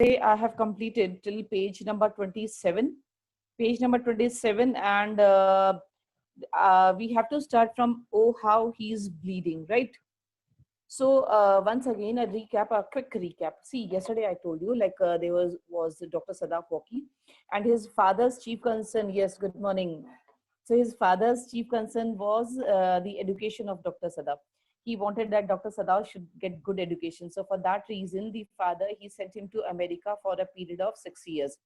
Today I have completed till page number 27. Page number 27, and we have to start from oh how he's bleeding, right? So once again, a recap, a quick recap. See, yesterday I told you like there was Dr. Sadaf Waki, and his father's chief concern. Yes, good morning. So his father's chief concern was the education of Dr. Sadaf. He wanted that Dr. Sadaf should get good education. So for that reason, the father he sent him to America for a period of 6 years.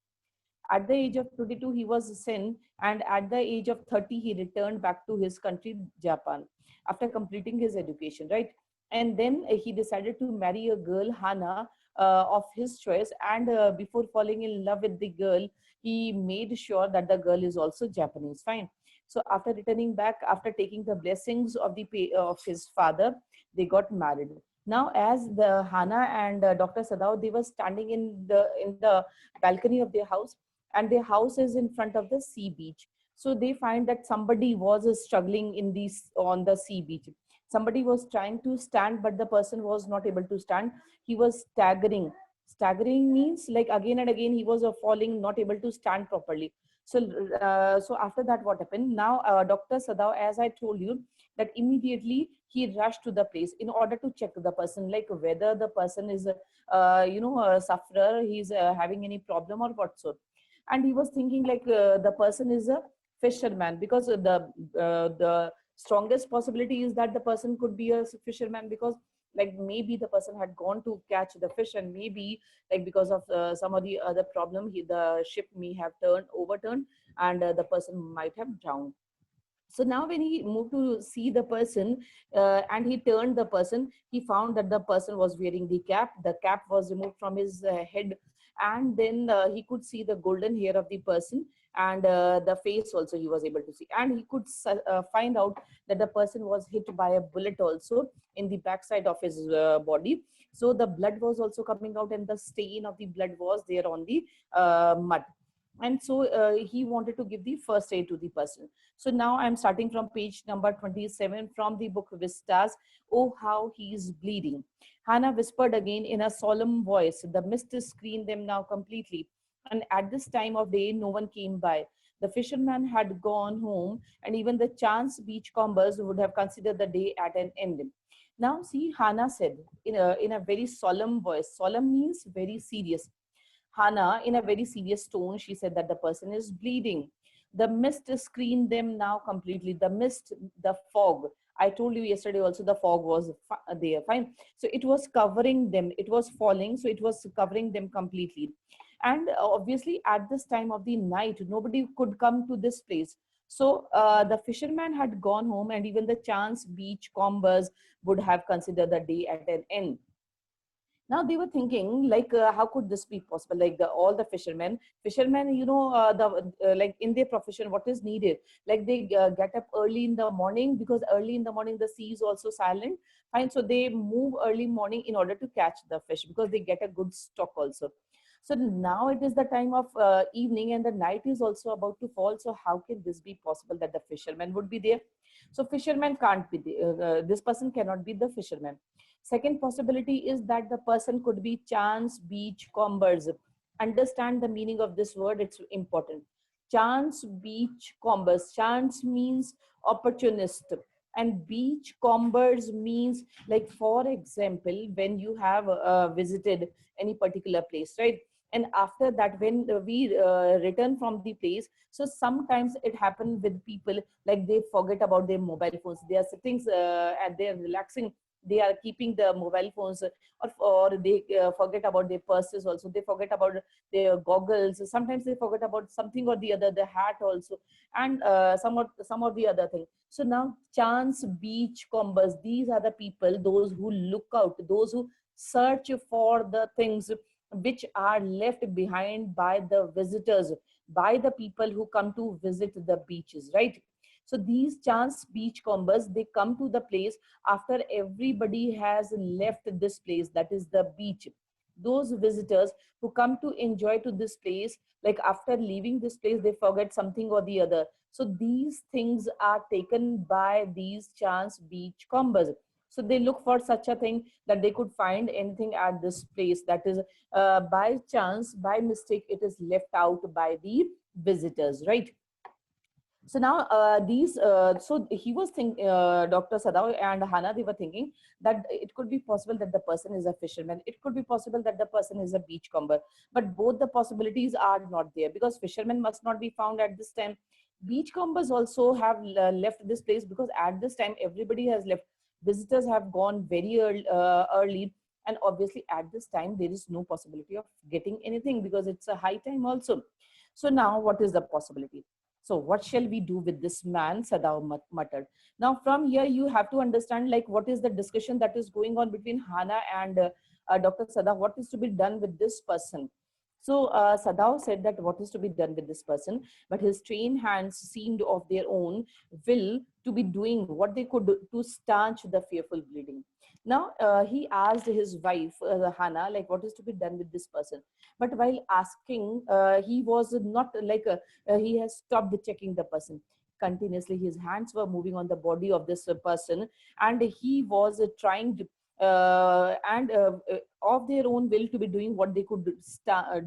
At the age of 22, he was sent, and at the age of 30, he returned back to his country, Japan, after completing his education, right? And then he decided to marry a girl, Hana, of his choice. And before falling in love with the girl, he made sure that the girl is also Japanese. Fine. So after returning back, after taking the blessings of of his father, they got married. Now, as the Hana and Dr. Sadao, they were standing in the balcony of their house, and their house is in front of the sea beach. So they find that somebody was struggling in these on the sea beach. Somebody was trying to stand, but the person was not able to stand. He was staggering means like again and again he was falling, not able to stand properly. So so after that, what happened now, Dr. Sadao, as I told you, that immediately he rushed to the place in order to check the person, like whether the person is a sufferer, he's having any problem or what. So and he was thinking like the person is a fisherman, because the strongest possibility is that the person could be a fisherman, because like maybe the person had gone to catch the fish, and maybe like because of some of the other problem, the ship may have overturned, and the person might have drowned. So now when he moved to see the person, and he turned the person, he found that the person was wearing the cap was removed from his head, and then he could see the golden hair of the person, and the face also he was able to see, and he could find out that the person was hit by a bullet also in the backside of his body. So the blood was also coming out, and the stain of the blood was there on the mud. And so he wanted to give the first aid to the person. So now I'm starting from page number 27 from the book Vistas. Oh, how he's bleeding. Hannah whispered again in a solemn voice. The mist screened them now completely. And at this time of day, no one came by. The fisherman had gone home, and even the chance beachcombers would have considered the day at an end. Now, see, Hannah said in a very solemn voice. Solemn means very serious. Hannah, in a very serious tone, she said that the person is bleeding. The mist screened them now completely. The mist, the fog. I told you yesterday also the fog was there. Fine. So it was covering them. It was falling. So it was covering them completely. And obviously, at this time of the night, nobody could come to this place. So the fisherman had gone home, and even the chance beach combers would have considered the day at an end. Now they were thinking like how could this be possible, like all the fishermen, the like in their profession, what is needed, like they get up early in the morning, because early in the morning the sea is also silent. Fine. So they move early morning in order to catch the fish, because they get a good stock also. So now it is the time of evening, and the night is also about to fall. So how can this be possible that the fisherman would be there? So fisherman can't be there. This person cannot be the fisherman. Second possibility is that the person could be chance beach combers. Understand the meaning of this word, it's important. Chance beach combers. Chance means opportunist, and beach combers means, like for example, when you have visited any particular place, right? And after that, when we return from the place, so sometimes it happens with people, like they forget about their mobile phones. They are sitting and they're relaxing, they are keeping the mobile phones, or they forget about their purses also, they forget about their goggles, sometimes they forget about something or the other, the hat also, and some of the other thing. So now chance beach combers, these are the people, those who look out, those who search for the things which are left behind by the visitors, by the people who come to visit the beaches, right? So these chance beachcombers, they come to the place after everybody has left this place, that is the beach. Those visitors who come to enjoy to this place, like after leaving this place, they forget something or the other. So these things are taken by these chance beachcombers. So they look for such a thing that they could find anything at this place that is by chance, by mistake, it is left out by the visitors, right? So now so he was thinking, Dr. Sadav and Hana, they were thinking that it could be possible that the person is a fisherman. It could be possible that the person is a beachcomber. But both the possibilities are not there, because fishermen must not be found at this time. Beachcombers also have left this place, because at this time everybody has left. Visitors have gone very early. And obviously at this time there is no possibility of getting anything, because it's a high time also. So now what is the possibility? So what shall we do with this man? Sadav muttered. Now from here you have to understand like what is the discussion that is going on between Hana and Dr. Sadav. What is to be done with this person? So Sadav said that what is to be done with this person, but his trained hands seemed of their own will to be doing what they could to stanch the fearful bleeding. Now he asked his wife Hana like what is to be done with this person. But while asking, he was not like he has stopped checking the person. Continuously his hands were moving on the body of this person, and he was trying to of their own will to be doing what they could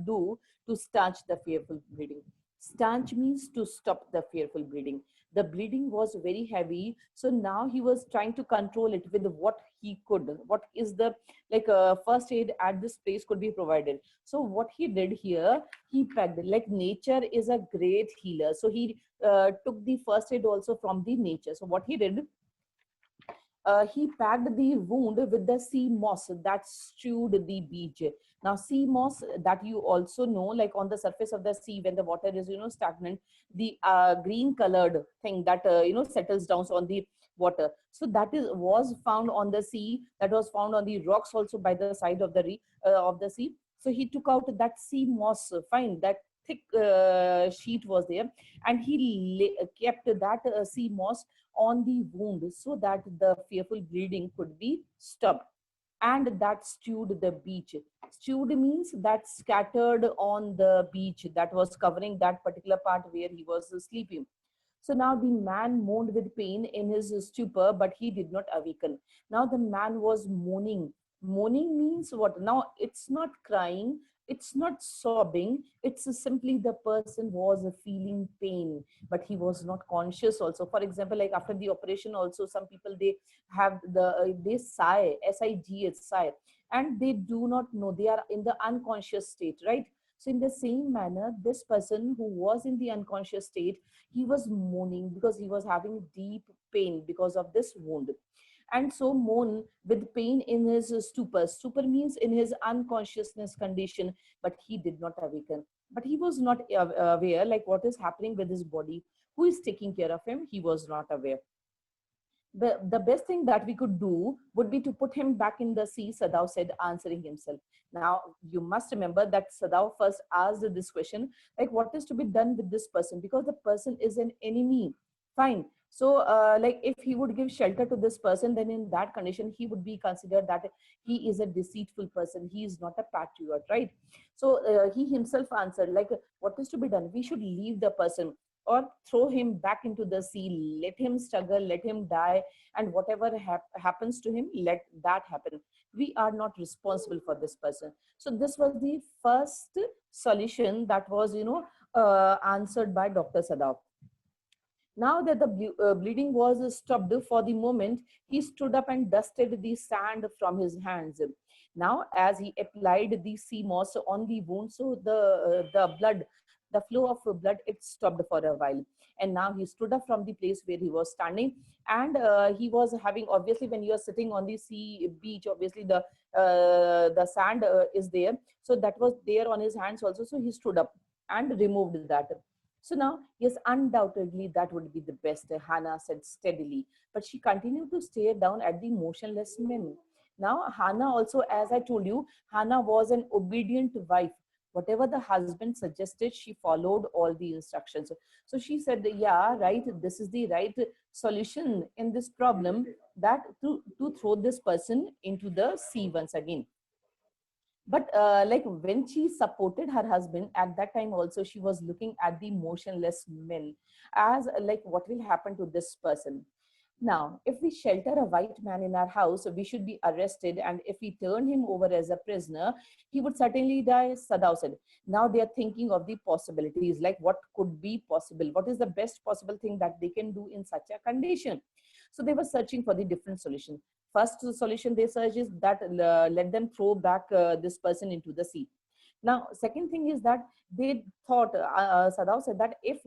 do to stanch the fearful bleeding. Stanch means to stop the fearful bleeding. The bleeding was very heavy, so now he was trying to control it with what he could. What is the like first aid at this place could be provided. So what he did here, he packed it. Like nature is a great healer, so he took the first aid also from the nature. So what he did, he packed the wound with the sea moss that strewed the beach. Now, sea moss that you also know, like on the surface of the sea, when the water is, stagnant, the green colored thing that, settles down on the water. So that was found on the sea, that was found on the rocks also by the side of the sea. So he took out that sea moss, fine, that thick sheet was there, and he kept that sea moss on the wound so that the fearful bleeding could be stopped. And that strewed the beach. Strewed means that scattered on the beach, that was covering that particular part where he was sleeping. So now the man moaned with pain in his stupor, but he did not awaken. Now the man was moaning. Moaning means what? Now it's not crying, it's not sobbing, it's simply the person was feeling pain, but he was not conscious also. For example, like after the operation also, some people, they have they sigh, S-I-G-H, sigh, and they do not know, they are in the unconscious state, right? So in the same manner, this person who was in the unconscious state, he was moaning because he was having deep pain because of this wound. And so moan with pain in his stupor. Stupor means in his unconsciousness condition, but he did not awaken. But he was not aware like what is happening with his body. Who is taking care of him? He was not aware. The best thing that we could do would be to put him back in the sea, Sadav said, answering himself. Now, you must remember that Sadav first asked this question, like what is to be done with this person? Because the person is an enemy. Fine. So, like if he would give shelter to this person, then in that condition, he would be considered that he is a deceitful person. He is not a patriot, right? So he himself answered, like, what is to be done? We should leave the person or throw him back into the sea, let him struggle, let him die, and whatever happens to him, let that happen. We are not responsible for this person. So this was the first solution that was, answered by Dr. Sadav. Now that the bleeding was stopped for the moment, he stood up and dusted the sand from his hands. Now, as he applied the sea moss on the wound, so the flow of blood, it stopped for a while. And now he stood up from the place where he was standing, and he was having, obviously, when you are sitting on the sea beach, obviously the sand is there. So that was there on his hands also. So he stood up and removed that. So now, yes, undoubtedly, that would be the best, Hannah said steadily. But she continued to stare down at the motionless men. Now, Hannah also, as I told you, Hannah was an obedient wife. Whatever the husband suggested, she followed all the instructions. So she said, yeah, right, this is the right solution in this problem, that to throw this person into the sea once again. But like when she supported her husband at that time also, she was looking at the motionless men as like what will happen to this person. Now, if we shelter a white man in our house, we should be arrested. And if we turn him over as a prisoner, he would certainly die, Sadao said. Now they are thinking of the possibilities, like what could be possible? What is the best possible thing that they can do in such a condition? So they were searching for the different solution. First solution they search is that let them throw back this person into the sea. Now, second thing is that they thought, Sadao said that if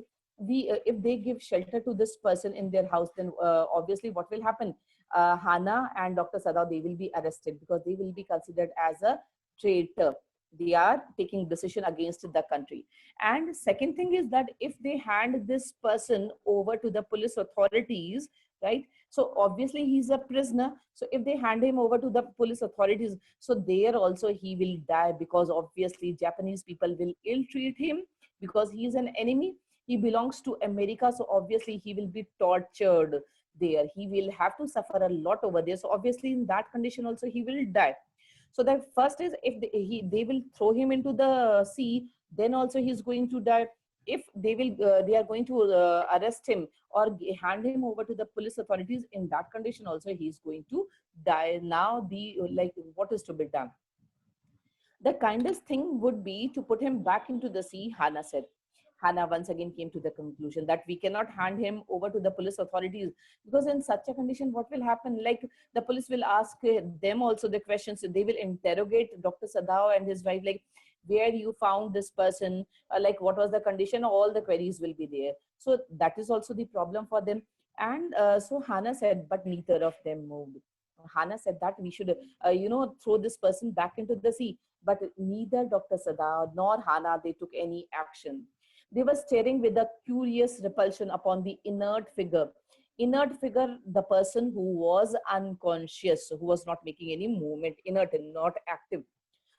they give shelter to this person in their house, then obviously what will happen? Hana and Dr. Sadao, they will be arrested because they will be considered as a traitor. They are taking decision against the country. And second thing is that if they hand this person over to the police authorities, right? So obviously he's a prisoner. So if they hand him over to the police authorities, so there also he will die, because obviously Japanese people will ill treat him because he is an enemy. He belongs to America, so obviously he will be tortured there. He will have to suffer a lot over there. So obviously in that condition also he will die. So the first is, if they will throw him into the sea, then also he's going to die. If they are going to arrest him or hand him over to the police authorities, in that condition also he's going to die. Now what is to be done? The kindest thing would be to put him back into the sea, Hana said. Hannah once again came to the conclusion that we cannot hand him over to the police authorities, because in such a condition, what will happen? Like, the police will ask them also the questions. They will interrogate Dr. Sadao and his wife, like, where you found this person, like what was the condition? All the queries will be there. So that is also the problem for them. And so Hannah said, but neither of them moved. Hannah said that we should, throw this person back into the sea. But neither Dr. Sadao nor Hannah, they took any action. They were staring with a curious repulsion upon the inert figure. Inert figure, the person who was unconscious, who was not making any movement, inert and not active.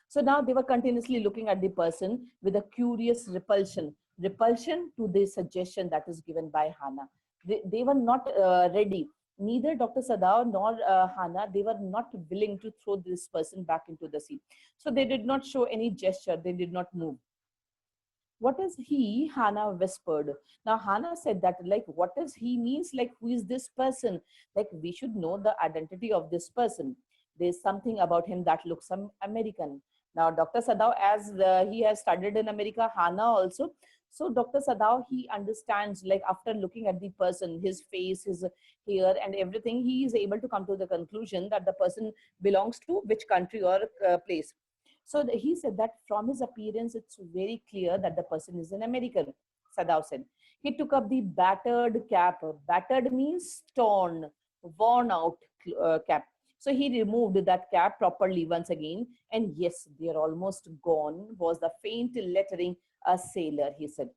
So now they were continuously looking at the person with a curious repulsion. Repulsion to the suggestion that is given by Hannah. They were not ready. Neither Dr. Sadao nor Hannah, they were not willing to throw this person back into the sea. So they did not show any gesture. They did not move. What is he? Hannah whispered. Now Hannah said that, like, what does he means? Like, who is this person? Like, we should know the identity of this person. There's something about him that looks American. Now Dr. Sadao, as he has studied in America, Hannah also. So Dr. Sadao, he understands, like, after looking at the person, his face, his hair and everything, he is able to come to the conclusion that the person belongs to which country or place. So he said that from his appearance, it's very clear that the person is an American, Sadao said. He took up the battered cap. Battered means torn, worn out cap. So he removed that cap properly once again. And yes, they're almost gone, was the faint lettering, a sailor, he said.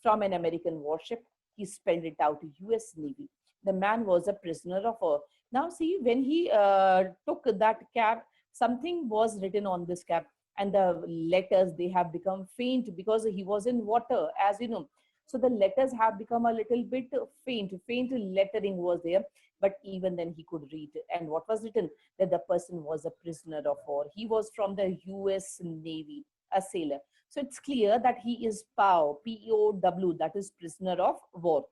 From an American warship, he spelled it out, US Navy. The man was a prisoner of war. Now see, when he took that cap, something was written on this cap, and the letters, they have become faint because he was in water, as you know. So the letters have become a little bit faint lettering was there, but even then he could read. And what was written? That the person was a prisoner of war. He was from the US Navy, a sailor. So it's clear that he is POW, P-O-W, that is prisoner of war.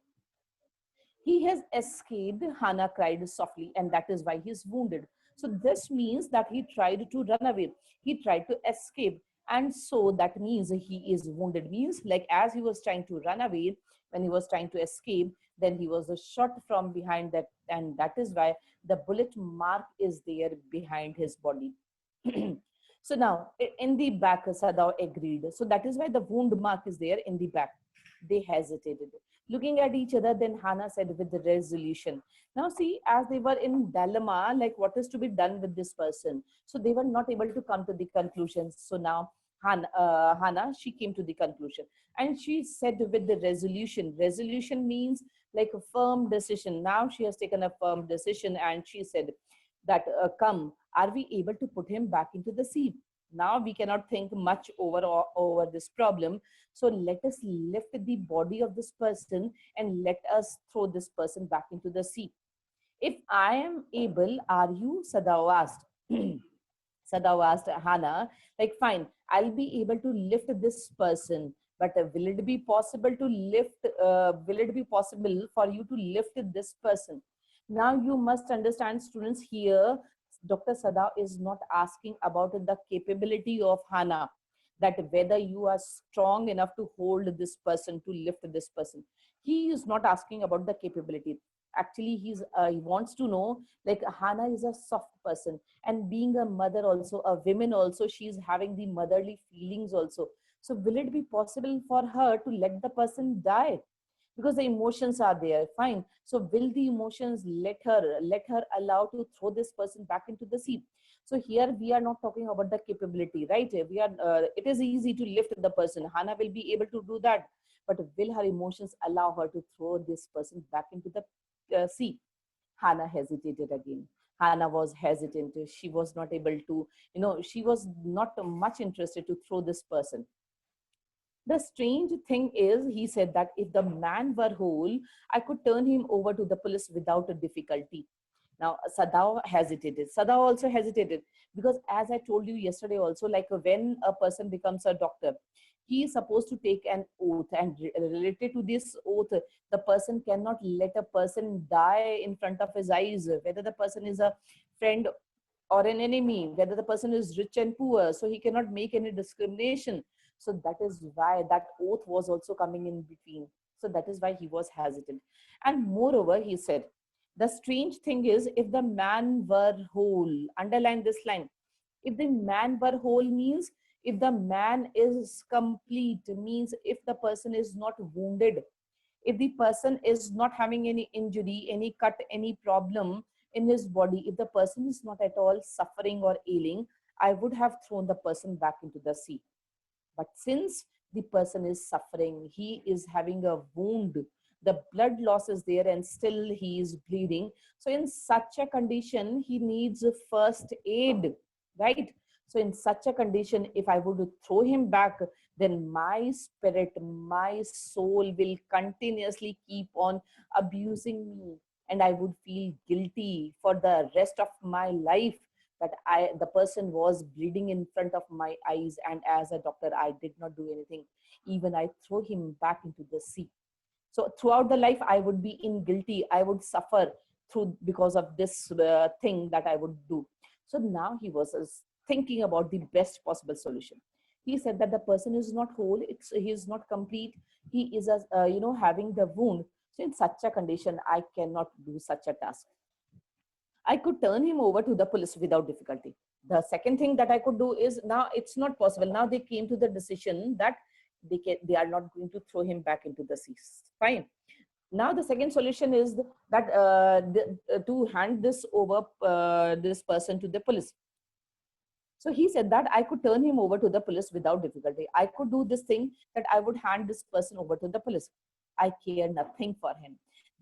He has escaped, Hannah cried softly, and that is why he is wounded. So this means that he tried to run away. He tried to escape. And so that means he is wounded. Means, like, as he was trying to run away, when he was trying to escape, then he was shot from behind that. And that is why the bullet mark is there behind his body. So now in the back, Sadao agreed. So that is why the wound mark is there in the back. They hesitated. Looking at each other, then Hannah said with the resolution. Now see, as they were in dilemma, like what is to be done with this person. So they were not able to come to the conclusions. So now Hannah, she came to the conclusion. And she said with the resolution. Resolution means like a firm decision. Now she has taken a firm decision, and she said that, come, are we able to put him back into the sea? Now we cannot think much over this problem. So let us lift the body of this person and let us throw this person back into the sea. If I am able, are you? Sadao asked. Sadao asked Hannah, like, fine, I'll be able to lift this person. But will it be possible to lift, will it be possible for you to lift this person? Now you must understand, students, here Dr. Sada is not asking about the capability of Hana, that whether you are strong enough to hold this person, to lift this person. He is not asking about the capability. Actually, he wants to know, like, Hana is a soft person, and being a mother also, a woman also, she is having the motherly feelings also. So will it be possible for her to let the person die? Because the emotions are there, fine. So will the emotions let her allow to throw this person back into the sea? So here we are not talking about the capability, right? We are it is easy to lift the person, Hana will be able to do that, but will her emotions allow her to throw this person back into the sea? Hannah hesitated again. Hannah was hesitant. She was not able to, she was not much interested to throw this person. The strange thing is, he said that if the man were whole, I could turn him over to the police without a difficulty. Now, Sadao hesitated. Sadao also hesitated because, as I told you yesterday, also, like when a person becomes a doctor, he is supposed to take an oath, and related to this oath, the person cannot let a person die in front of his eyes, whether the person is a friend or an enemy, whether the person is rich and poor. So he cannot make any discrimination. So that is why that oath was also coming in between. So that is why he was hesitant. And moreover, he said, the strange thing is, if the man were whole, underline this line, if the man were whole means, if the man is complete, means if the person is not wounded, if the person is not having any injury, any cut, any problem in his body, if the person is not at all suffering or ailing, I would have thrown the person back into the sea. But since the person is suffering, he is having a wound, the blood loss is there, and still he is bleeding. So in such a condition, he needs first aid, right? So in such a condition, if I would throw him back, then my spirit, my soul will continuously keep on abusing me, and I would feel guilty for the rest of my life, that the person was bleeding in front of my eyes, and as a doctor I did not do anything, even I throw him back into the sea. So throughout the life I would be in guilty, I would suffer through because of this thing that I would do. So now he was thinking about the best possible solution. He said that the person is not whole, he is not complete, he is having the wound. So in such a condition I cannot do such a task. I could turn him over to the police without difficulty. The second thing that I could do is, now it's not possible. Now they came to the decision that they are not going to throw him back into the seas. Fine. Now the second solution is that to hand this over, this person to the police. So he said that I could turn him over to the police without difficulty. I could do this thing, that I would hand this person over to the police. I care nothing for him.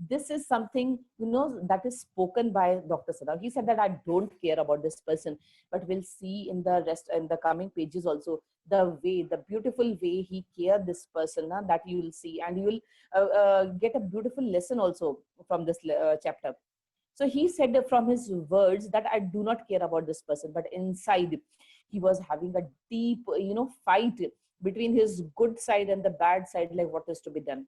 This is something, that is spoken by Dr. Sada. He said that I don't care about this person, but we'll see in the rest, in the coming pages also, the beautiful way he cared this person, that you will see, and you will get a beautiful lesson also from this chapter. So he said from his words that I do not care about this person, but inside he was having a deep, fight between his good side and the bad side, like what is to be done.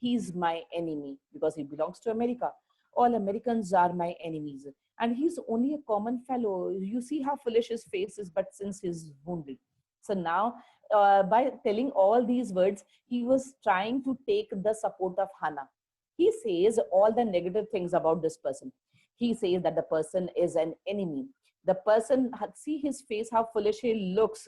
He's my enemy because he belongs to America. All Americans are my enemies. And he's only a common fellow. You see how foolish his face is, but since he's wounded. So now, by telling all these words, he was trying to take the support of Hannah. He says all the negative things about this person. He says that the person is an enemy. The person, see his face, how foolish he looks.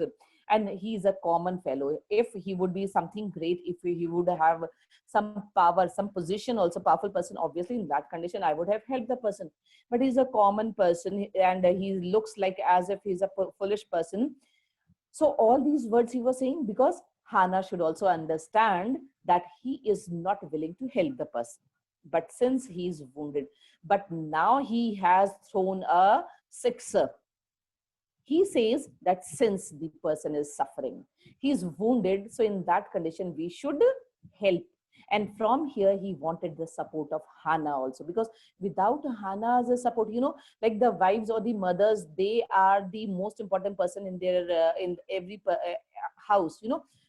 And he's a common fellow. If he would be something great, if he would have some power, some position, also powerful person, obviously in that condition I would have helped the person. But he's a common person, and he looks like as if he's a foolish person. So all these words he was saying because Hannah should also understand that he is not willing to help the person. But since he is wounded, but now he has thrown a sixer. He says that since the person is suffering, he is wounded, so in that condition we should help. And from here he wanted the support of Hannah also, because without Hannah's support, like the wives or the mothers, they are the most important person in their in every house.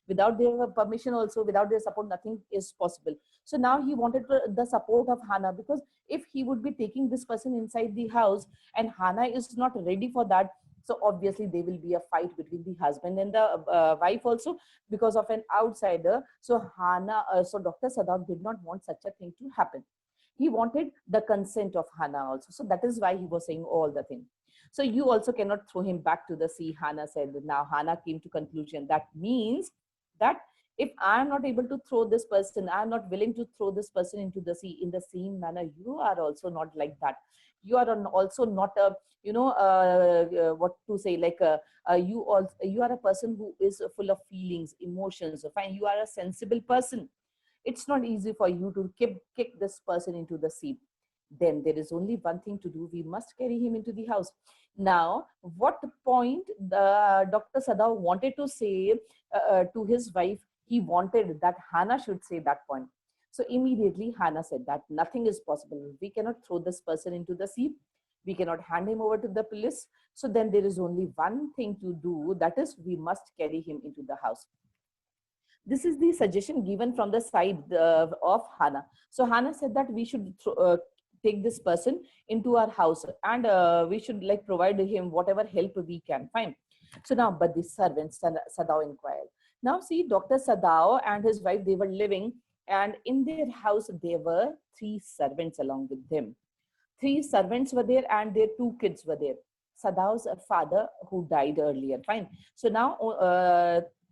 Without their permission also, without their support, nothing is possible. So now he wanted the support of Hannah, because if he would be taking this person inside the house and Hana is not ready for that, so obviously there will be a fight between the husband and the wife also, because of an outsider. So so Dr. Sadaf did not want such a thing to happen. He wanted the consent of Hana also. So that is why he was saying all the thing. So you also cannot throw him back to the sea, Hana said. Now Hana came to conclusion. That means that if I am not able to throw this person, I am not willing to throw this person into the sea, in the same manner, you are also not like that. You are also not a, what to say, like you are a person who is full of feelings, emotions. Fine, you are a sensible person. It's not easy for you to kick this person into the sea. Then there is only one thing to do. We must carry him into the house. Now, what point the Dr. Sadaf wanted to say to his wife, he wanted that Hana should say that point. So immediately Hana said that nothing is possible. We cannot throw this person into the sea. We cannot hand him over to the police. So then there is only one thing to do. That is, we must carry him into the house. This is the suggestion given from the side of Hana. So Hana said that we should take this person into our house, and we should like provide him whatever help we can. Fine. So now, but the servants, Sadao inquired. Now see, Dr. Sadao and his wife, they were living, and in their house there were 3 servants along with them. 3 servants were there and their 2 kids were there. Sadao's father who died earlier. Fine. So now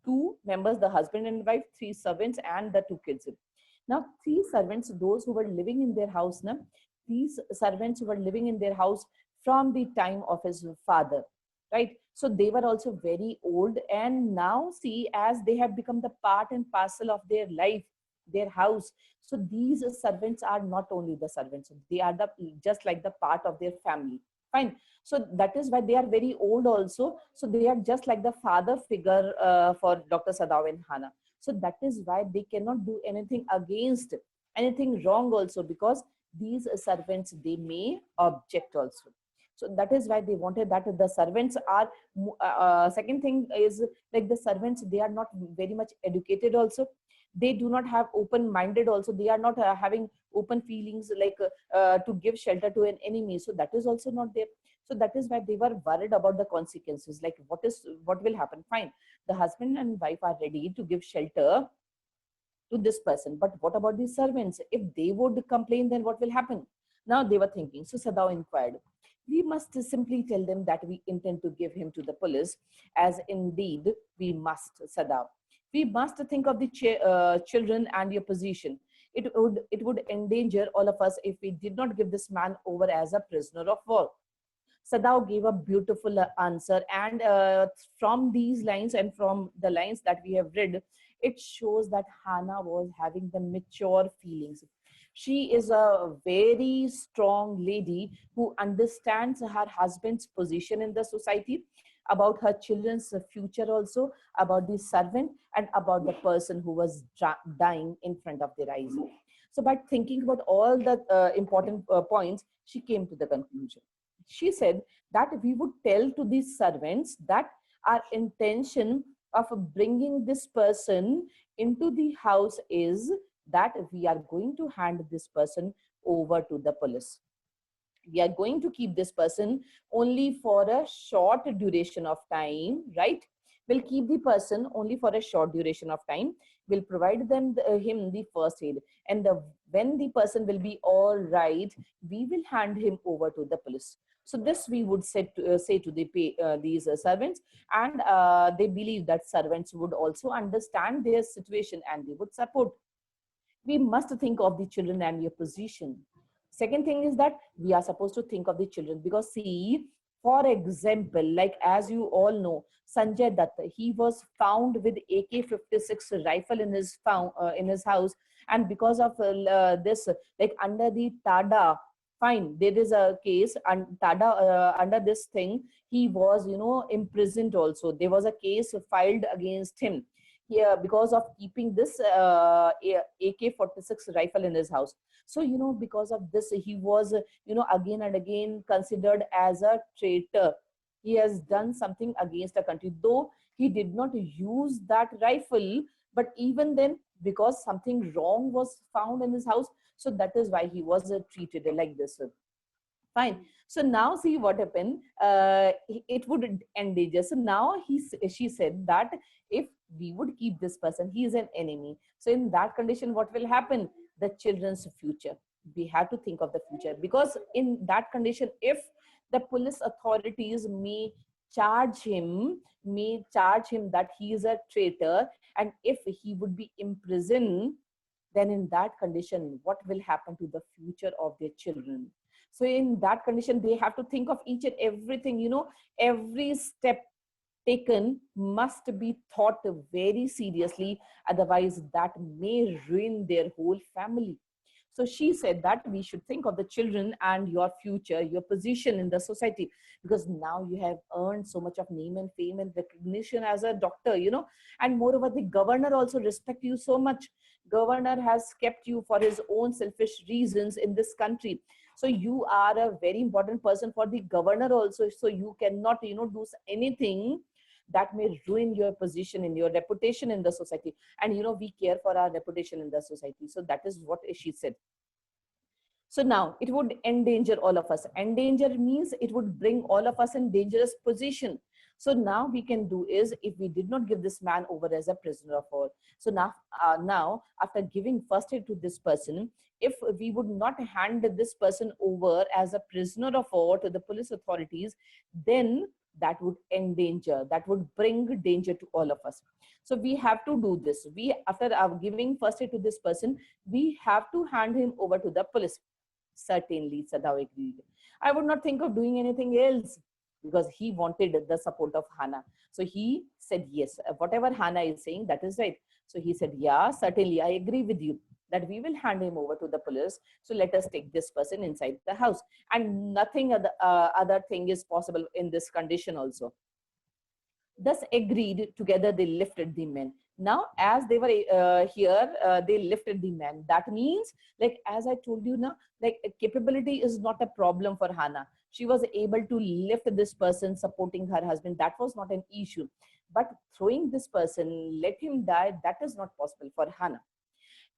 2 members, the husband and wife, 3 servants and the 2 kids. Now 3 servants, those who were living in their house, now, these servants were living in their house from the time of his father, right? So they were also very old, and now see, as they have become the part and parcel of their life, their house. So these servants are not only the servants, they are the just like the part of their family. Fine. So that is why they are very old also. So they are just like the father figure for Dr. Sadaf and Hana. So that is why they cannot do anything against, anything wrong also, because these servants, they may object also. So that is why they wanted that the servants are, second thing is like the servants, they are not very much educated also. They do not have open minded also. They are not having open feelings, like to give shelter to an enemy. So that is also not there. So that is why they were worried about the consequences, like what will happen. Fine, the husband and wife are ready to give shelter to this person, but what about the servants? If they would complain, then what will happen? Now they were thinking. So Sadao inquired, we must simply tell them that we intend to give him to the police, as indeed we must, Sadao. We must think of the children and your position. It would endanger all of us if we did not give this man over as a prisoner of war. Sadao gave a beautiful answer, and from these lines and from the lines that we have read, it shows that Hana was having the mature feelings. She is a very strong lady who understands her husband's position in the society, about her children's future also, about the servant, and about the person who was dying in front of their eyes. So by thinking about all the important points, she came to the conclusion. She said that we would tell to these servants that our intention of bringing this person into the house is that we are going to hand this person over to the police. We are going to keep this person only for a short duration of time, right? We'll keep the person only for a short duration of time. We'll provide him the first aid, and when the person will be all right, we will hand him over to the police. So this we would say to these servants, and they believe that servants would also understand their situation and they would support. We must think of the children and your position. Second thing is that we are supposed to think of the children, because see, for example, like as you all know, Sanjay Dutt, he was found with AK-56 rifle in his house, and because of this, like under the TADA, fine, there is a case, and TADA, under this thing, he was imprisoned also. There was a case filed against him here because of keeping this AK-46 rifle in his house. So because of this, he was again and again considered as a traitor. He has done something against the country, though he did not use that rifle, but even then because something wrong was found in his house. So that is why he was treated like this. Fine. So now see what happened. It would endanger. So now she said that if we would keep this person, he is an enemy. So in that condition, what will happen? The children's future. We have to think of the future, because in that condition, if the police authorities may charge him that he is a traitor, and if he would be imprisoned, then in that condition, what will happen to the future of their children? So in that condition, they have to think of each and everything, every step taken must be thought very seriously. Otherwise, that may ruin their whole family. So she said that we should think of the children and your future, your position in the society, because now you have earned so much of name and fame and recognition as a doctor, and moreover, the governor also respect you so much. Governor has kept you for his own selfish reasons in this country. So you are a very important person for the governor also. So you cannot, do anything that may ruin your position in your reputation in the society. And, we care for our reputation in the society. So that is what she said. So now it would endanger all of us. Endanger means it would bring all of us in dangerous position. So now we can do is, if we did not give this man over as a prisoner of war. So now after giving first aid to this person, if we would not hand this person over as a prisoner of war to the police authorities, then that would endanger, that would bring danger to all of us. So we have to do this. After giving first aid to this person, we have to hand him over to the police. Certainly, Sadao agreed. I would not think of doing anything else, because he wanted the support of Hannah. So he said, yes, whatever Hannah is saying, that is right. So he said, yeah, certainly, I agree with you that we will hand him over to the police. So let us take this person inside the house. And nothing other thing is possible in this condition also. Thus agreed, together they lifted the men. Now, as they were here, they lifted the man. That means, like, as I told you now, like, capability is not a problem for Hannah. She was able to lift this person, supporting her husband. That was not an issue. But throwing this person, let him die, that is not possible for Hannah.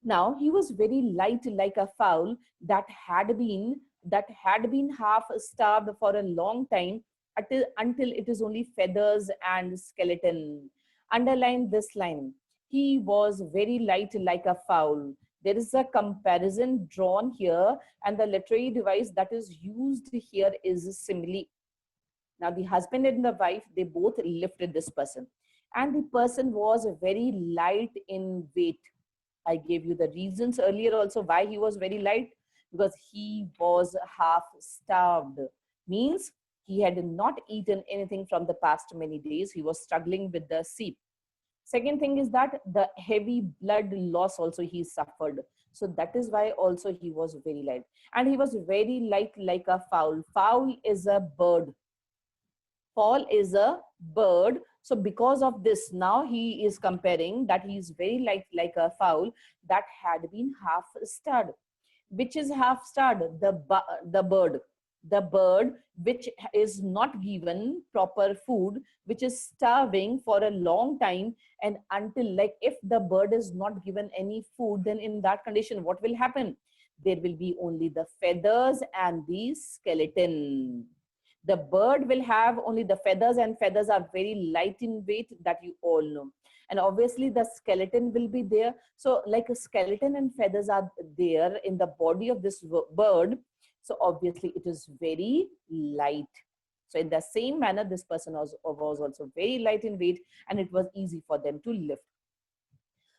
Now, he was very light like a fowl that had been half starved for a long time, until it is only feathers and skeleton. Underline this line. He was very light like a fowl. There is a comparison drawn here, and the literary device that is used here is simile. Now, the husband and the wife, they both lifted this person, and the person was very light in weight. I gave you the reasons earlier also why he was very light, because he was half starved. Means he had not eaten anything from the past many days. He was struggling with the seep. Second thing is that the heavy blood loss also he suffered. So that is why also he was very light. And he was very light like a fowl. Fowl is a bird. Fowl is a bird. So because of this, now he is comparing that he is very light like a fowl that had been half starved. Which is half starved? The bird. The bird which is not given proper food, which is starving for a long time, and until, like, if the bird is not given any food, then in that condition, what will happen? There will be only the feathers and the skeleton. The bird will have only the feathers, and feathers are very light in weight, that you all know. And obviously the skeleton will be there. So like a skeleton and feathers are there in the body of this bird. So obviously it is very light. So in the same manner, this person was also very light in weight, and it was easy for them to lift.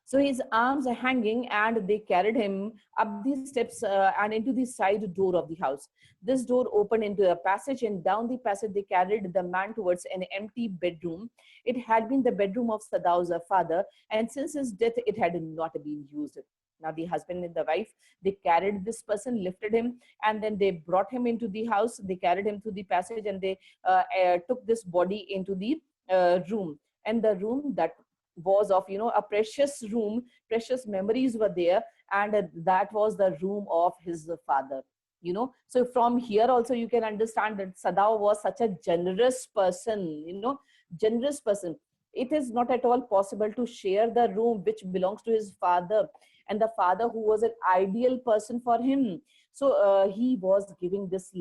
So his arms are hanging, and they carried him up these steps and into the side door of the house. This door opened into a passage, and down the passage they carried the man towards an empty bedroom. It had been the bedroom of Sadao's father, and since his death it had not been used. Now the husband and the wife, they carried this person, lifted him, and then they brought him into the house. They carried him through the passage, and they took this body into the room. And the room that was of, a precious room, precious memories were there, and that was the room of his father. So from here also you can understand that Sadao was such a generous person, generous person. It is not at all possible to share the room which belongs to his father, and the father who was an ideal person for him. So he was giving this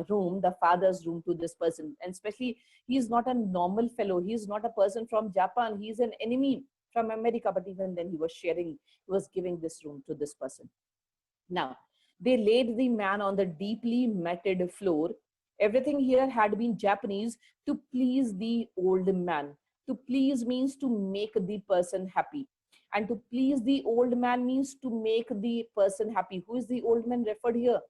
room, the father's room, to this person. And especially, he is not a normal fellow. He is not a person from Japan. He is an enemy from America. But even then, he was sharing, he was giving this room to this person. Now, they laid the man on the deeply matted floor. Everything here had been Japanese, to please the old man. To please means to make the person happy. And to please the old man means to make the person happy. Who is the old man referred here?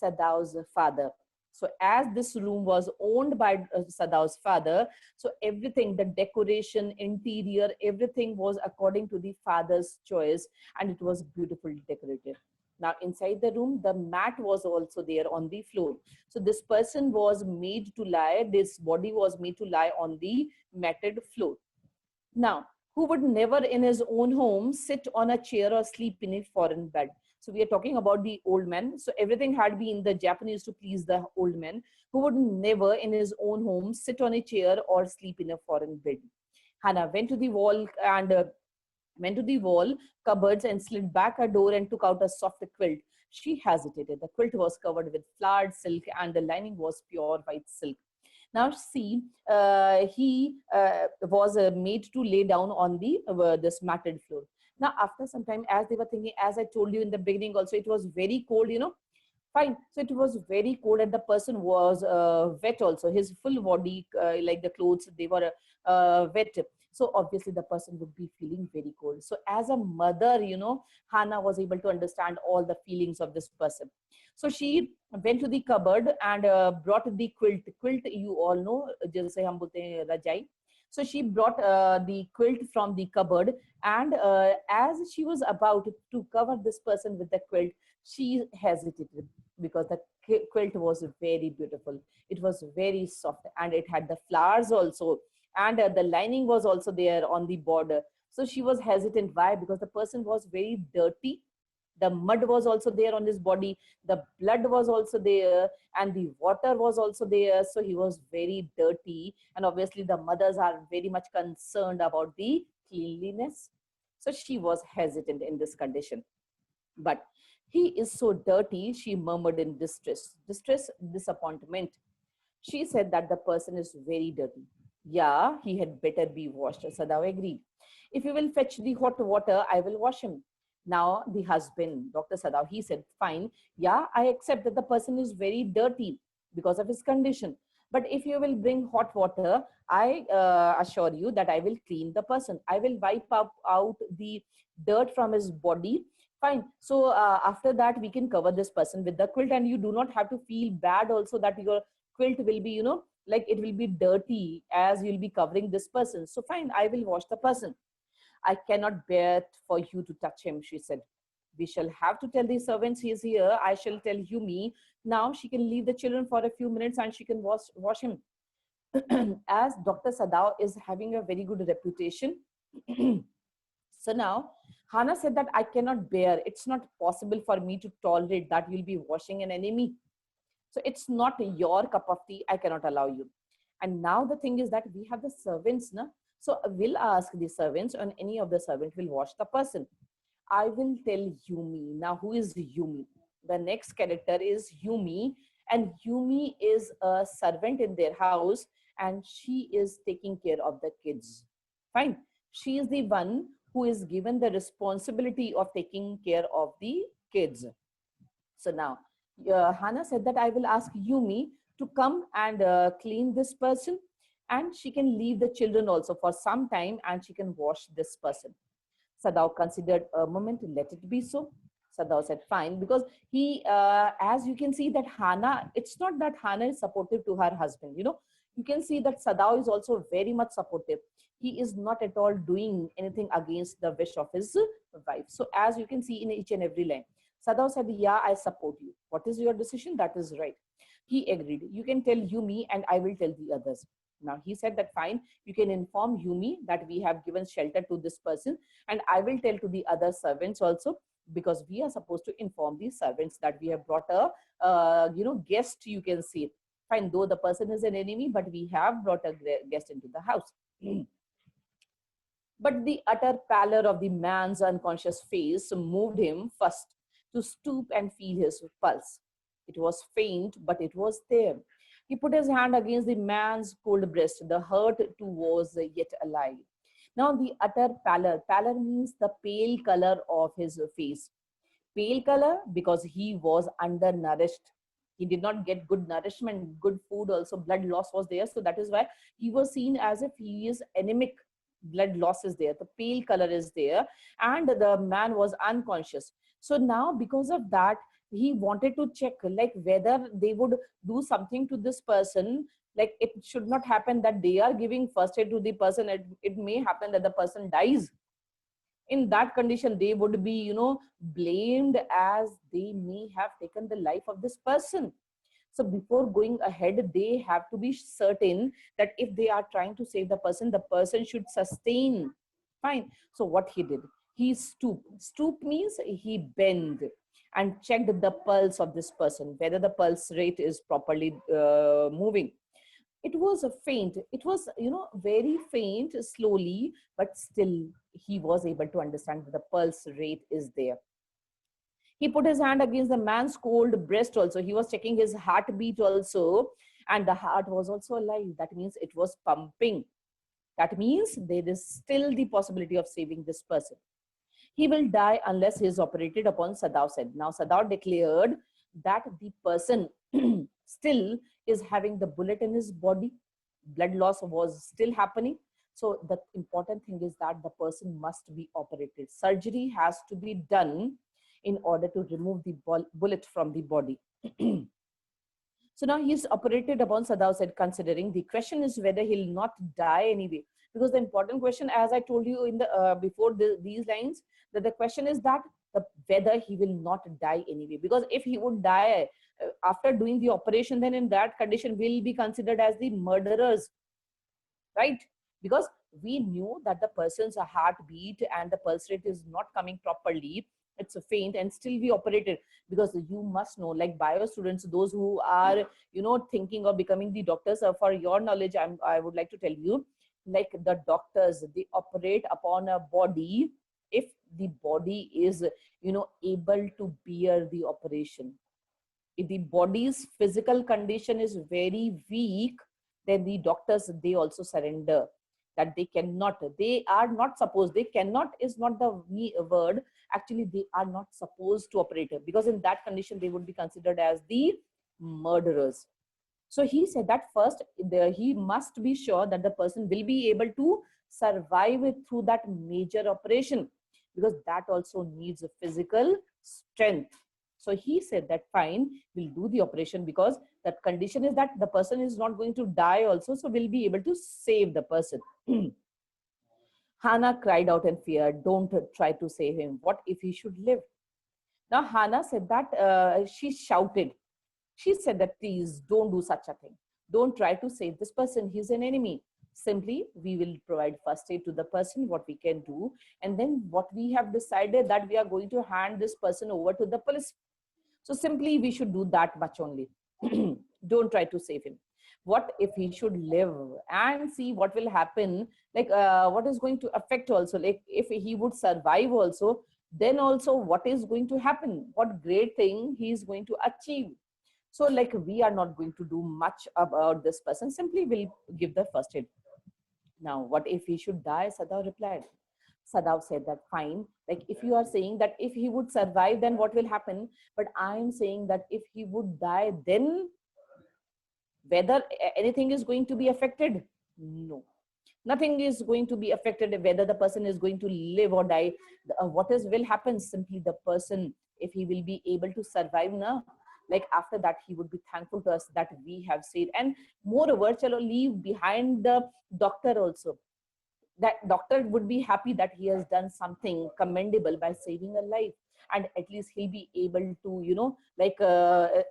Sadao's father. So as this room was owned by Sadao's father, so everything, the decoration, interior, everything was according to the father's choice, and it was beautifully decorated. Now inside the room, the mat was also there on the floor. So this person was made to lie, this body was made to lie on the matted floor. Now, who would never in his own home sit on a chair or sleep in a foreign bed? So we are talking about the old man. So everything had been the Japanese to please the old man, who would never in his own home sit on a chair or sleep in a foreign bed. Hannah went to the wall cupboards and slid back a door and took out a soft quilt. She hesitated. The quilt was covered with flowered silk and the lining was pure white silk. Now see, he was made to lay down on the this matted floor. Now after some time, as they were thinking, as I told you in the beginning also, it was very cold, you know. Fine. So it was very cold and the person was wet also. His full body, like the clothes, they were wet. So obviously the person would be feeling very cold. So as a mother, you know, Hannah was able to understand all the feelings of this person. So she went to the cupboard and brought the quilt. Quilt, you all know, jaise hum bolte hain rajai. So she brought the quilt from the cupboard, and as she was about to cover this person with the quilt, she hesitated because the quilt was very beautiful. It was very soft and it had the flowers also, and the lining was also there on the border. So she was hesitant. Why? Because the person was very dirty. The mud was also there on his body, the blood was also there, and the water was also there. So he was very dirty, and obviously the mothers are very much concerned about the cleanliness. So she was hesitant in this condition. But he is so dirty, she murmured in distress. Distress, disappointment. She said that the person is very dirty. Yeah, he had better be washed. Sadao agreed. If you will fetch the hot water, I will wash him. Now the husband, Dr. Sadao, he said, fine. Yeah, I accept that the person is very dirty because of his condition. But if you will bring hot water, I assure you that I will clean the person. I will wipe out the dirt from his body. Fine. So after that, we can cover this person with the quilt, and you do not have to feel bad also that your quilt will be, you know, like it will be dirty as you'll be covering this person. So fine, I will wash the person. I cannot bear for you to touch him, she said. We shall have to tell the servants he is here. I shall tell Yumi. Now she can leave the children for a few minutes and she can wash him. As Dr. Sadao is having a very good reputation. So now Hannah said that I cannot bear. It's not possible for me to tolerate that you'll be washing an enemy. So it's not your cup of tea. I cannot allow you. And now the thing is that we have the servants, na? So we'll ask the servants, and any of the servant will wash the person. I will tell Yumi. Now, who is Yumi? The next character is Yumi, and Yumi is a servant in their house, and she is taking care of the kids. Fine. She is the one who is given the responsibility of taking care of the kids. So now, Hannah said that I will ask Yumi to come and clean this person, and she can leave the children also for some time and she can wash this person. Sadao considered a moment, let it be so. Sadao said, fine, because he, as you can see that Hannah, it's not that Hannah is supportive to her husband, you know, you can see that Sadao is also very much supportive. He is not at all doing anything against the wish of his wife. So as you can see in each and every line, Sadao said, yeah, I support you. What is your decision? That is right. He agreed. You can tell Yumi and I will tell the others. Now he said that fine, you can inform Yumi that we have given shelter to this person, and I will tell to the other servants also, because we are supposed to inform these servants that we have brought a guest, you can see. Fine, though the person is an enemy, but we have brought a guest into the house. But the utter pallor of the man's unconscious face moved him first to stoop and feel his pulse. It was faint, but it was there. He put his hand against the man's cold breast. The hurt too was yet alive. Now, the utter pallor. Pallor means the pale color of his face. Pale color because he was undernourished. He did not get good nourishment, good food. Also, blood loss was there. So that is why he was seen as if he is anemic. Blood loss is there. The pale color is there, and the man was unconscious. So now, because of that, he wanted to check like whether they would do something to this person. Like it should not happen that they are giving first aid to the person. It may happen that the person dies. In that condition, they would be, blamed as they may have taken the life of this person. So before going ahead, they have to be certain that if they are trying to save the person should sustain. Fine. So what he did, he stooped. Stoop means he bent and checked the pulse of this person, whether the pulse rate is properly moving. It was a faint. It was, very faint, slowly, but still he was able to understand that the pulse rate is there. He put his hand against the man's cold breast also. He was checking his heartbeat also, and the heart was also alive. That means it was pumping. That means there is still the possibility of saving this person. He will die unless he is operated upon, Sadao said. Now, Sadao declared that the person still is having the bullet in his body. Blood loss was still happening. So the important thing is that the person must be operated. Surgery has to be done in order to remove the bullet from the body. So now he's operated upon, Sadao said, considering. The question is whether he'll not die anyway. Because the important question, as I told you in the before these lines, that the question is that whether he will not die anyway. Because if he would die after doing the operation, then in that condition will be considered as the murderers, right? Because we knew that the person's heartbeat and the pulse rate is not coming properly. It's a faint, and still we operated. Because you must know, like bio students, those who are, thinking of becoming the doctors, for your knowledge, I would like to tell you, like the doctors, they operate upon a body if the body is, able to bear the operation. If the body's physical condition is very weak, then the doctors, they also surrender. That they are not supposed, they cannot is not the word. Actually, they are not supposed to operate it, because in that condition, they would be considered as the murderers. So he said that first, he must be sure that the person will be able to survive it through that major operation, because that also needs a physical strength. So he said that fine, we'll do the operation, because that condition is that the person is not going to die also, so we'll be able to save the person. Hannah cried out in fear, don't try to save him. What if he should live? Now Hannah said that, she shouted. She said that, please don't do such a thing. Don't try to save this person. He's an enemy. Simply, we will provide first aid to the person, what we can do. And then what we have decided that we are going to hand this person over to the police. So simply we should do that much only. Don't try to save him. What if he should live, and see what will happen, like what is going to affect also, like if he would survive also, then also what is going to happen, what great thing he is going to achieve. So like we are not going to do much about this person, simply will give the first aid. Now, what if he should die? Sadao replied. Sadao said that fine, like if you are saying that if he would survive, then what will happen? But I am saying that if he would die, then whether anything is going to be affected? No. Nothing is going to be affected whether the person is going to live or die. What is will happen? Simply the person, if he will be able to survive now, like after that, he would be thankful to us that we have saved. And moreover, chalo, leave behind the doctor also. That doctor would be happy that he has done something commendable by saving a life. And at least he'll be able to, like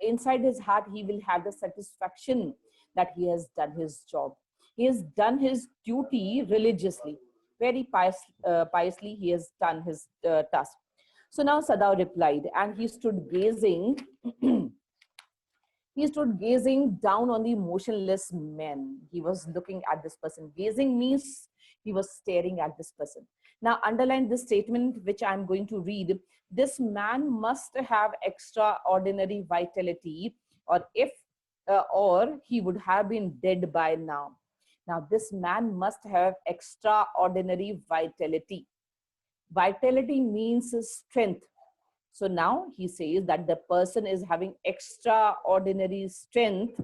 inside his heart, he will have the satisfaction that he has done his job. He has done his duty religiously. Very piously, he has done his task. So now Sadao replied, and he stood gazing. He stood gazing down on the motionless man. He was looking at this person. Gazing means, He was staring at this person. Now, underline this statement, which I'm going to read. This man must have extraordinary vitality, or he would have been dead by now. Now, this man must have extraordinary vitality. Vitality means strength. So now he says that the person is having extraordinary strength.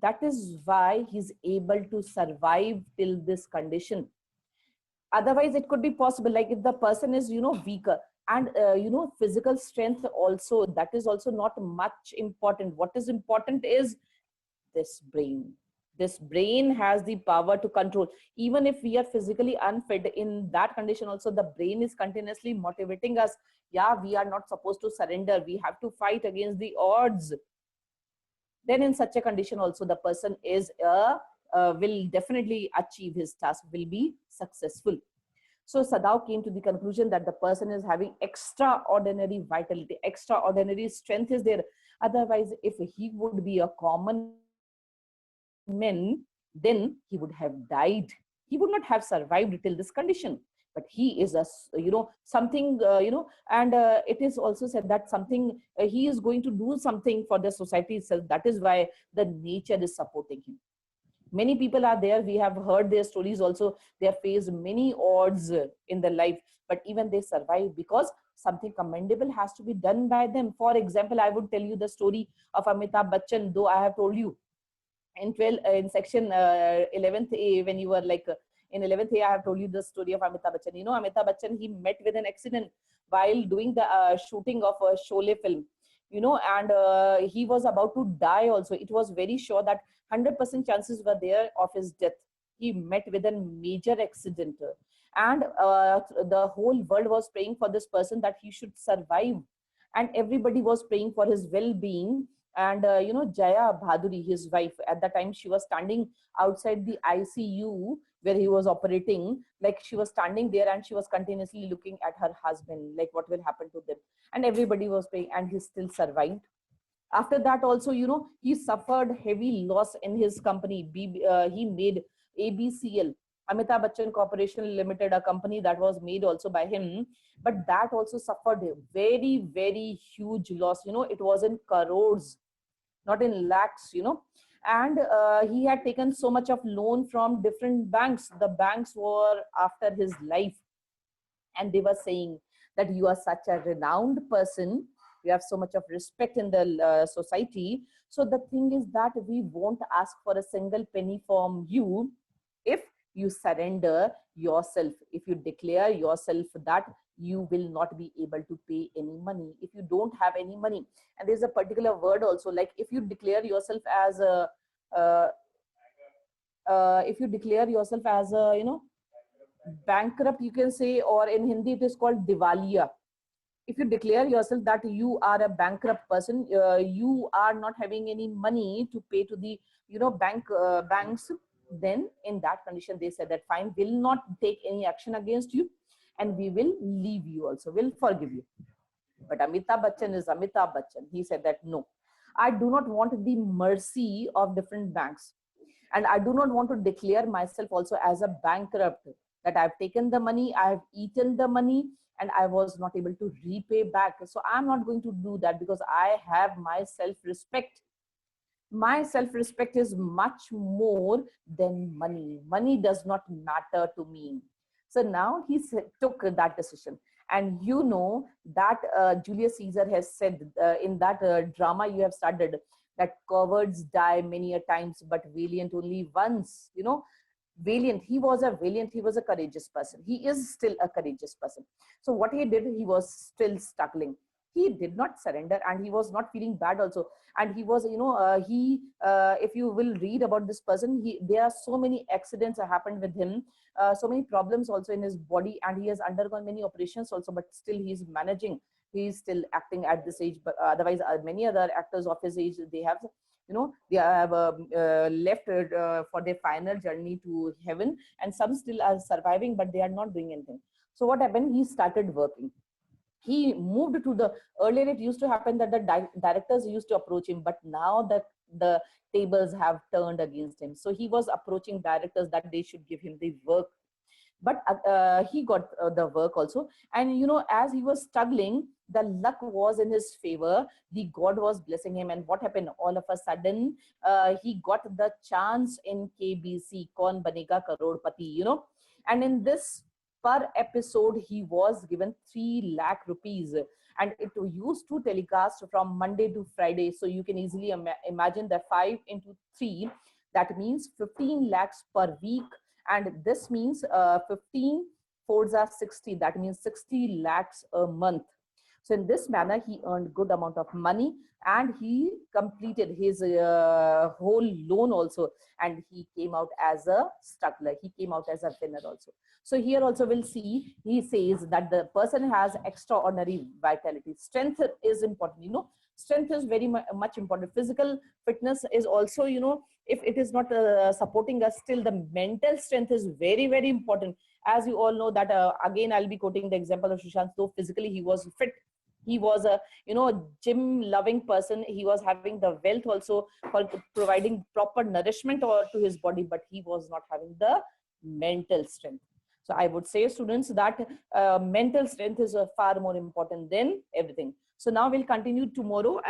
That is why he's able to survive till this condition. Otherwise, it could be possible, like if the person is, weaker, and physical strength also, that is also not much important. What is important is this brain. This brain has the power to control. Even if we are physically unfit, in that condition also, the brain is continuously motivating us. Yeah, we are not supposed to surrender. We have to fight against the odds. Then in such a condition also, the person will definitely achieve his task, will be successful. So Sadao came to the conclusion that the person is having extraordinary vitality, extraordinary strength is there. Otherwise, if he would be a common man, then he would have died. He would not have survived till this condition. But he is a, something, and it is also said that something, he is going to do something for the society itself. That is why the nature is supporting him. Many people are there, we have heard their stories also. They have faced many odds in their life, but even they survive because something commendable has to be done by them. For example, I would tell you the story of Amitabh Bachchan, though I have told you in section 11th A, when you were like in 11th A, I have told you the story of Amitabh Bachchan. Amitabh Bachchan, he met with an accident while doing the shooting of a Sholay film, and he was about to die also. It was very sure that 100% chances were there of his death. He met with a major accident, and the whole world was praying for this person that he should survive, and everybody was praying for his well-being. And Jaya Bhaduri, his wife, at that time she was standing outside the ICU where he was operating. Like, she was standing there and she was continuously looking at her husband, like what will happen to them. And everybody was praying, and he still survived. After that also, he suffered heavy loss in his company. He made ABCL, Amitabh Bachchan Corporation Limited, a company that was made also by him, but that also suffered a very, very huge loss. It was in crores, not in lakhs, and he had taken so much of loan from different banks. The banks were after his life, and they were saying that you are such a renowned person, you have so much of respect in the society, so the thing is that we won't ask for a single penny from you if you surrender yourself, if you declare yourself that you will not be able to pay any money, if you don't have any money. And there's a particular word also, like if you declare yourself as a uh, if you declare yourself as a bankrupt, you can say, or in Hindi it is called diwaliya. If you declare yourself that you are a bankrupt person, you are not having any money to pay to the banks, then in that condition they said that fine, will not take any action against you, and we will leave you also, will forgive you. But Amitabh Bachchan is Amitabh Bachchan. He said that no, I do not want the mercy of different banks, and I do not want to declare myself also as a bankrupt, that I've taken the money, I've eaten the money, and I was not able to repay back. So I'm not going to do that, because I have my self-respect. My self-respect is much more than money. Money does not matter to me. So now he took that decision. And that Julius Caesar has said in that drama you have studied, that cowards die many a times, but valiant only once. Valiant, he was a valiant, he was a courageous person. He is still a courageous person. So what he did, he was still struggling. He did not surrender, and he was not feeling bad also. And he was, if you will read about this person, there are so many accidents that happened with him, so many problems also in his body, and he has undergone many operations also, but still he's managing. He's still acting at this age. But otherwise, many other actors of his age, they have they have left for their final journey to heaven, and some still are surviving, but they are not doing anything. So what happened, he started working. He moved to the, earlier it used to happen that the directors used to approach him, but now that the tables have turned against him, so he was approaching directors that they should give him the work. but he got the work also. And you know, as he was struggling, the luck was in his favor. The God was blessing him, and what happened? All of a sudden, he got the chance in KBC, Kaun Banega Karodpati, you know. And in this, per episode, he was given 3 lakh rupees, and it used to telecast from Monday to Friday. So you can easily imagine that 5 into 3, that means 15 lakhs per week. And this means 15 fours are 60, that means 60 lakhs a month. So in this manner, he earned good amount of money, and he completed his whole loan also, and he came out as a struggler. He came out as a winner also. So here also we'll see, he says that the person has extraordinary vitality. Strength is important, you know, strength is very much important. Physical fitness is also, you know, if it is not supporting us, still the mental strength is very, very important. As you all know that, again, I'll be quoting the example of Sushant. Though physically he was fit, he was a, you know, gym loving person, he was having the wealth also for providing proper nourishment or to his body, but he was not having the mental strength. So I would say, students, that mental strength is far more important than everything. So now we'll continue tomorrow.